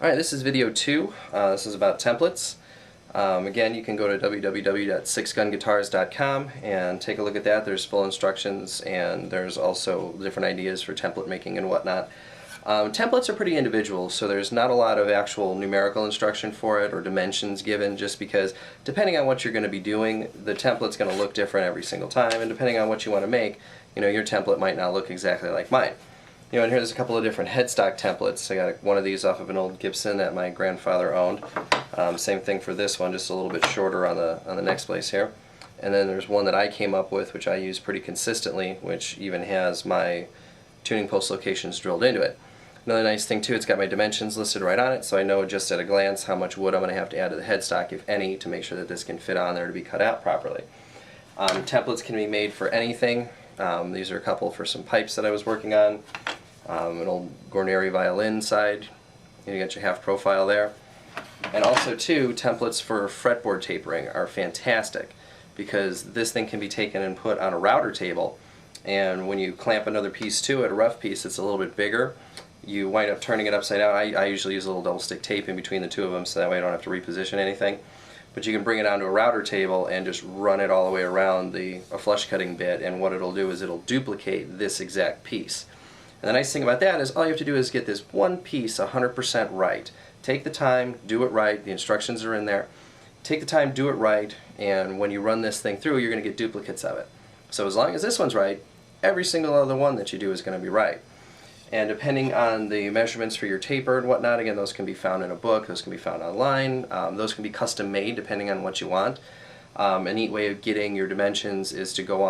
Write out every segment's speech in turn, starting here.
Alright, this is video 2. This is about templates. Again, you can go to www.sixgunguitars.com and take a look at that. There's full instructions, and there's also different ideas for template making and whatnot. Templates are pretty individual, so there's not a lot of actual numerical instruction for it or dimensions given, just because depending on what you're going to be doing, the template's going to look different every single time, and depending on what you want to make, your template might not look exactly like mine. And here's a couple of different headstock templates. I got one of these off of an old Gibson that my grandfather owned. Same thing for this one, just a little bit shorter on the next place here. And then there's one that I came up with, which I use pretty consistently, which even has my tuning post locations drilled into it. Another nice thing too, it's got my dimensions listed right on it, so I know just at a glance how much wood I'm going to have to add to the headstock, if any, to make sure that this can fit on there to be cut out properly. Templates can be made for anything. These are a couple for some pipes that I was working on. An old Guarneri violin side. You got your half profile there. And also too, templates for fretboard tapering are fantastic, because this thing can be taken and put on a router table, and when you clamp another piece to it, a rough piece that's a little bit bigger, you wind up turning it upside down. I usually use a little double stick tape in between the two of them, so that way I don't have to reposition anything. But you can bring it onto a router table and just run it all the way around a flush cutting bit, and what it'll do is it'll duplicate this exact piece. And the nice thing about that is all you have to do is get this one piece 100% right. Take the time, do it right, the instructions are in there. Take the time, do it right, and when you run this thing through, you're going to get duplicates of it. So as long as this one's right, every single other one that you do is going to be right. And depending on the measurements for your taper and whatnot, again, those can be found in a book, those can be found online, those can be custom made depending on what you want. A neat way of getting your dimensions is to go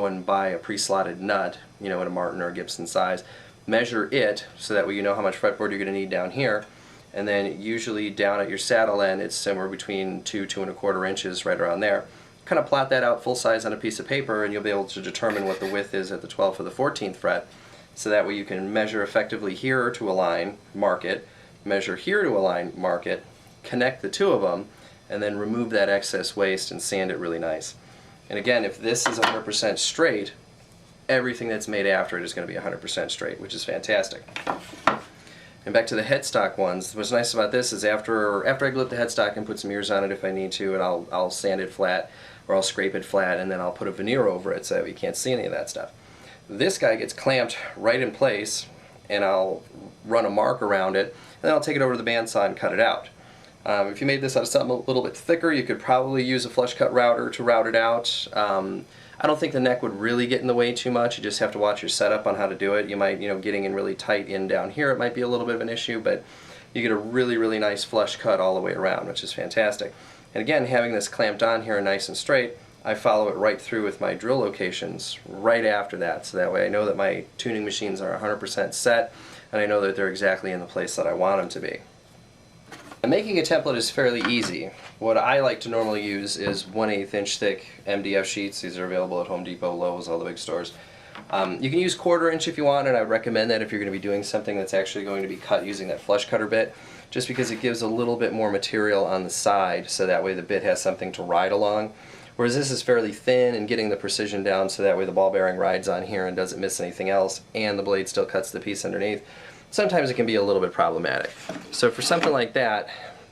and buy a pre-slotted nut, in a Martin or a Gibson size. Measure it so that way you know how much fretboard you're going to need down here, and then usually down at your saddle end it's somewhere between 2–2¼ inches, right around there. Kind of plot that out full size on a piece of paper, and you'll be able to determine what the width is at the 12th or the 14th fret. So that way you can measure effectively here to a line, mark it, measure here to a line, mark it, connect the two of them, and then remove that excess waste and sand it really nice. And again, if this is 100% straight, everything that's made after it is going to be 100% straight, which is fantastic. And back to the headstock ones, what's nice about this is after I glue up the headstock and put some ears on it if I need to, and I'll sand it flat, or I'll scrape it flat, and then I'll put a veneer over it so that you can't see any of that stuff. This guy gets clamped right in place, and I'll run a mark around it, and then I'll take it over to the bandsaw and cut it out. If you made this out of something a little bit thicker, you could probably use a flush cut router to route it out. I don't think the neck would really get in the way too much. You just have to watch your setup on how to do it. You might, getting in really tight in down here, it might be a little bit of an issue, but you get a really, really nice flush cut all the way around, which is fantastic. And again, having this clamped on here nice and straight, I follow it right through with my drill locations right after that, so that way I know that my tuning machines are 100% set, and I know that they're exactly in the place that I want them to be. And making a template is fairly easy. What I like to normally use is 1/8 inch thick MDF sheets. These are available at Home Depot, Lowe's, all the big stores. You can use 1/4 inch if you want, and I would recommend that if you're going to be doing something that's actually going to be cut using that flush cutter bit, just because it gives a little bit more material on the side, so that way the bit has something to ride along. Whereas this is fairly thin, and getting the precision down so that way the ball bearing rides on here and doesn't miss anything else, and the blade still cuts the piece underneath, sometimes it can be a little bit problematic. So for something like that,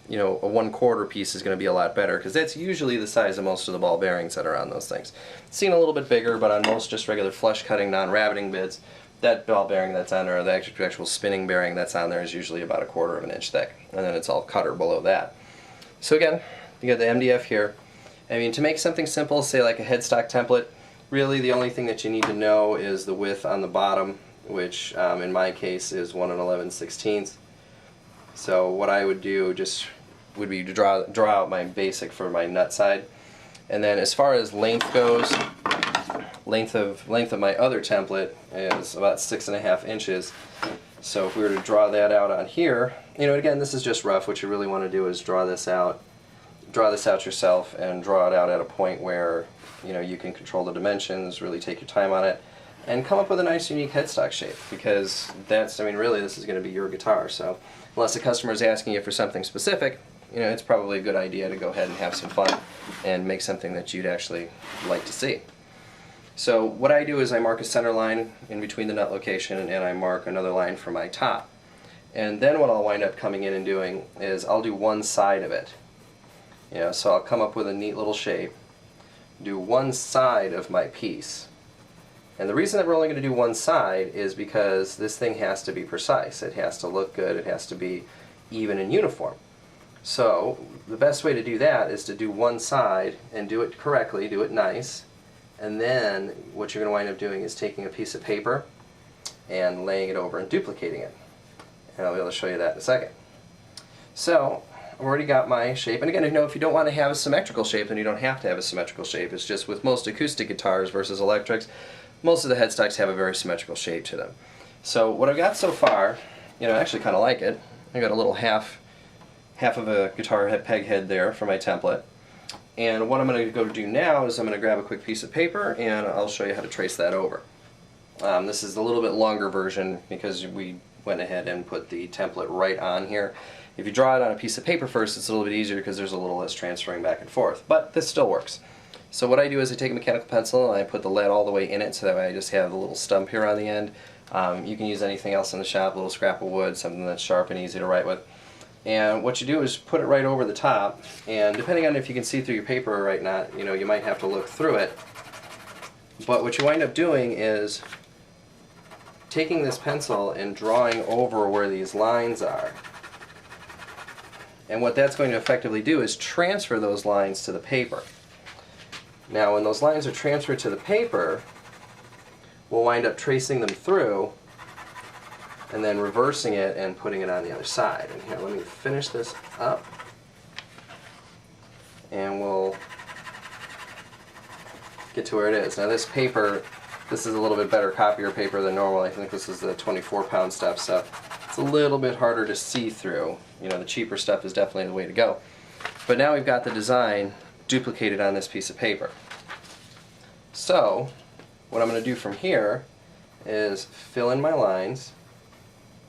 a 1/4 piece is going to be a lot better, because that's usually the size of most of the ball bearings that are on those things. It's seen a little bit bigger, but on most just regular flush cutting, non-rabbiting bits, that ball bearing that's on there, or the actual spinning bearing that's on there, is usually about 1/4 inch thick, and then it's all cutter below that. So again, you got the MDF here. To make something simple, say like a headstock template, really the only thing that you need to know is the width on the bottom, which in my case is 1 11/16. So what I would do would be to draw out my basic for my nut side. And then as far as length goes, length of my other template is about 6½ inches. So if we were to draw that out on here, again, this is just rough. What you really want to do is draw this out yourself, and draw it out at a point where you can control the dimensions, really take your time on it, and come up with a nice unique headstock shape, because that's, really this is going to be your guitar. So unless the customer is asking you for something specific, it's probably a good idea to go ahead and have some fun and make something that you'd actually like to see. So what I do is I mark a center line in between the nut location, and I mark another line for my top. And then what I'll wind up coming in and doing is I'll do one side of it. So I'll come up with a neat little shape, do one side of my piece. And the reason that we're only going to do one side is because this thing has to be precise. It has to look good. It has to be even and uniform. So the best way to do that is to do one side and do it correctly, do it nice. And then what you're going to wind up doing is taking a piece of paper and laying it over and duplicating it. And I'll be able to show you that in a second. So I've already got my shape, and again, if you don't want to have a symmetrical shape, then you don't have to have a symmetrical shape. It's just with most acoustic guitars versus electrics, most of the headstocks have a very symmetrical shape to them. So what I've got so far, I actually kind of like it. I got a little half of a guitar peg head there for my template. And what I'm going to go do now is I'm going to grab a quick piece of paper and I'll show you how to trace that over. This is a little bit longer version because we went ahead and put the template right on here. If you draw it on a piece of paper first, it's a little bit easier because there's a little less transferring back and forth, but this still works. So what I do is I take a mechanical pencil and I put the lead all the way in it, so that way I just have a little stump here on the end. You can use anything else in the shop, a little scrap of wood, something that's sharp and easy to write with. And what you do is put it right over the top, and depending on if you can see through your paper or not, you might have to look through it. But what you wind up doing is taking this pencil and drawing over where these lines are. And what that's going to effectively do is transfer those lines to the paper. Now when those lines are transferred to the paper, we'll wind up tracing them through and then reversing it and putting it on the other side. And here, let me finish this up, and we'll get to where it is. Now this paper, this is a little bit better copier paper than normal. I think this is the 24-pound stuff, so it's a little bit harder to see through. The cheaper stuff is definitely the way to go. But now we've got the design duplicated on this piece of paper. So what I'm going to do from here is fill in my lines,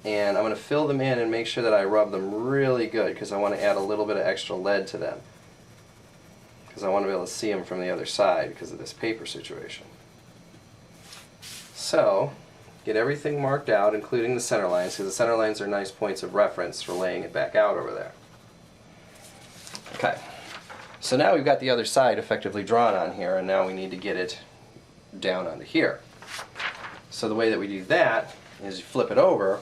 and I'm going to fill them in and make sure that I rub them really good because I want to add a little bit of extra lead to them, because I want to be able to see them from the other side because of this paper situation. So get everything marked out, including the center lines, because the center lines are nice points of reference for laying it back out over there. Okay, so now we've got the other side effectively drawn on here, and now we need to get it down onto here. So the way that we do that is you flip it over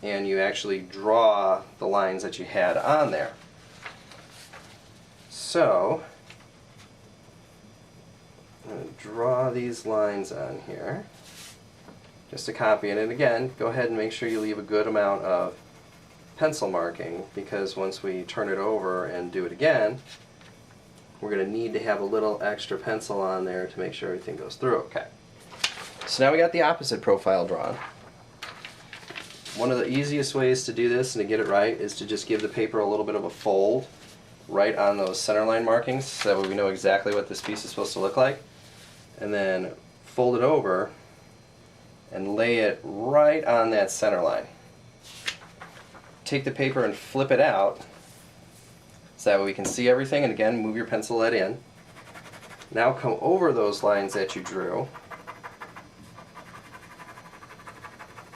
and you actually draw the lines that you had on there. So I'm going to draw these lines on here just to copy it, and again, go ahead and make sure you leave a good amount of pencil marking, because once we turn it over and do it again, we're going to need to have a little extra pencil on there to make sure everything goes through okay. So now we got the opposite profile drawn. One of the easiest ways to do this and to get it right is to just give the paper a little bit of a fold right on those center line markings, so that way we know exactly what this piece is supposed to look like, and then fold it over and lay it right on that center line. Take the paper and flip it out so that way we can see everything, and again, move your pencil lead in. Now come over those lines that you drew,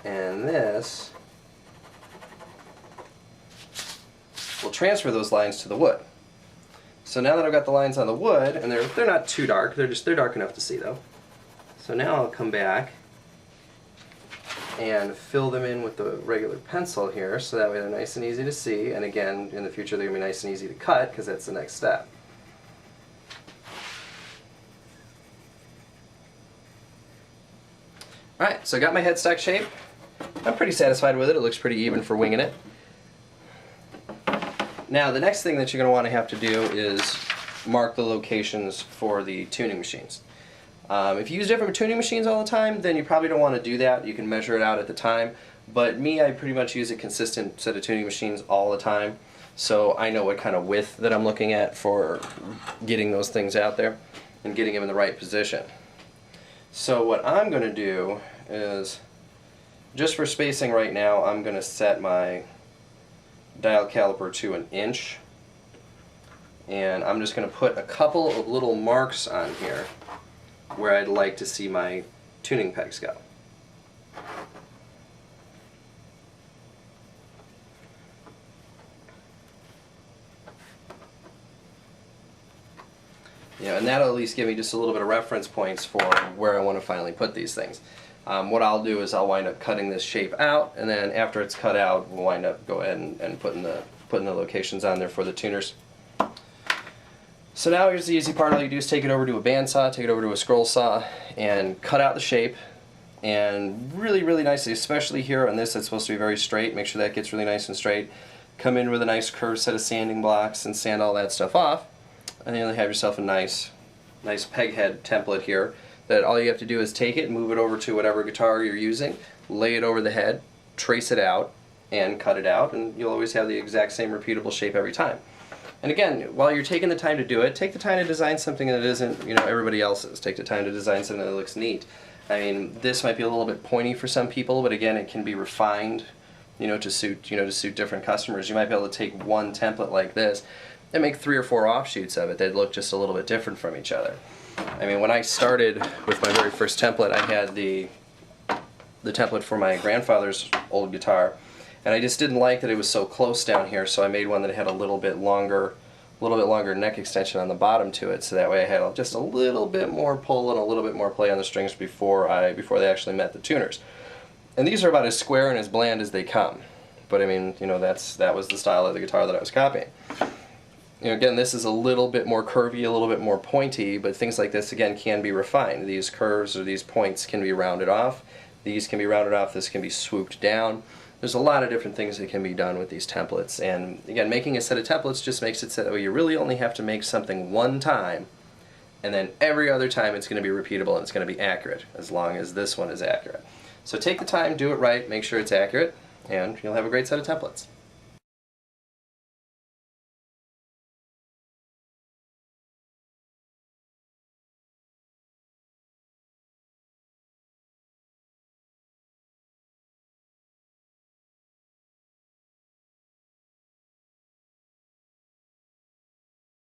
and this will transfer those lines to the wood. So now that I've got the lines on the wood, and they're not too dark, they're dark enough to see though. So now I'll come back and fill them in with the regular pencil here, so that way they're nice and easy to see, and again, in the future they're going to be nice and easy to cut, because that's the next step. Alright, so I got my headstock shape. I'm pretty satisfied with it. It looks pretty even for winging it. Now the next thing that you're going to want to have to do is mark the locations for the tuning machines. If you use different tuning machines all the time, then you probably don't want to do that. You can measure it out at the time. But me, I pretty much use a consistent set of tuning machines all the time. So I know what kind of width that I'm looking at for getting those things out there and getting them in the right position. So what I'm going to do is, just for spacing right now, I'm going to set my dial caliper to 1 inch. And I'm just going to put a couple of little marks on here where I'd like to see my tuning pegs go. and that'll at least give me just a little bit of reference points for where I want to finally put these things. What I'll do is I'll wind up cutting this shape out, and then after it's cut out, we'll wind up go ahead and putting the locations on there for the tuners. So now here's the easy part. All you do is take it over to a bandsaw, take it over to a scroll saw, and cut out the shape. And really, really nicely, especially here on this, it's supposed to be very straight. Make sure that gets really nice and straight. Come in with a nice curved set of sanding blocks and sand all that stuff off. And then you'll have yourself a nice peg head template here that all you have to do is take it, move it over to whatever guitar you're using, lay it over the head, trace it out, and cut it out, and you'll always have the exact same repeatable shape every time. And again, while you're taking the time to do it, take the time to design something that isn't, everybody else's. Take the time to design something that looks neat. I mean, this might be a little bit pointy for some people, but again, it can be refined, to suit different customers. You might be able to take one template like this and make 3 or 4 offshoots of it that look just a little bit different from each other. I mean, when I started with my very first template, I had the template for my grandfather's old guitar, and I just didn't like that it was so close down here, so I made one that had a little bit longer neck extension on the bottom to it, so that way I had just a little bit more pull and a little bit more play on the strings before they actually met the tuners. And these are about as square and as bland as they come. But I mean, that was the style of the guitar that I was copying. Again, this is a little bit more curvy, a little bit more pointy, but things like this, again, can be refined. These curves or these points can be rounded off. These can be rounded off. This can be swooped down. There's a lot of different things that can be done with these templates. And again, making a set of templates just makes it so that you really only have to make something one time, and then every other time it's going to be repeatable and it's going to be accurate, as long as this one is accurate. So take the time, do it right, make sure it's accurate, and you'll have a great set of templates.